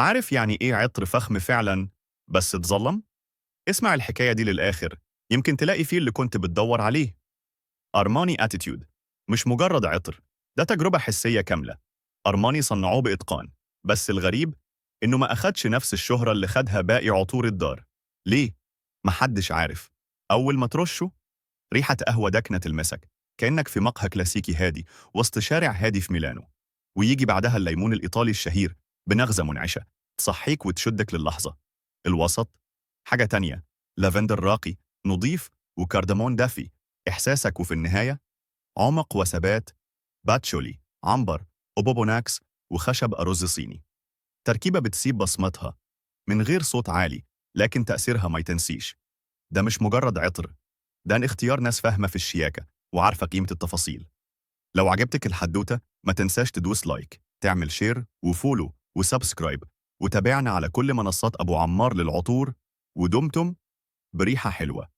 عارف يعني إيه عطر فخم فعلا بس اتظلم؟ اسمع الحكاية دي للآخر، يمكن تلاقي فيه اللي كنت بتدور عليه. أرماني اتيتيود مش مجرد عطر، ده تجربة حسية كاملة. أرماني صنعوه بإتقان، بس الغريب إنه ما أخدش نفس الشهرة اللي خدها باقي عطور الدار. ليه؟ محدش عارف. أول ما ترشه، ريحة قهوة داكنة تلمسك، كأنك في مقهى كلاسيكي هادي وسط شارع هادي في ميلانو. ويجي بعدها الليمون الإيطالي الشهير بنغزة منعشة تصحيك وتشدك للحظة. الوسط حاجة تانية، لافندر راقي نضيف وكاردامون دافي، إحساسك. وفي النهاية عمق وثبات، باتشولي عنبر وبوبوناكس وخشب أرز صيني. تركيبة بتسيب بصمتها من غير صوت عالي، لكن تأثيرها ما يتنسيش. ده مش مجرد عطر، ده اختيار ناس فاهمة في الشياكة وعارفة قيمة التفاصيل. لو عجبتك الحدوتة ما تنساش تدوس لايك، تعمل شير وفولو وسبسكرايب، وتابعنا على كل منصات أبو عمار للعطور. ودمتم بريحة حلوة.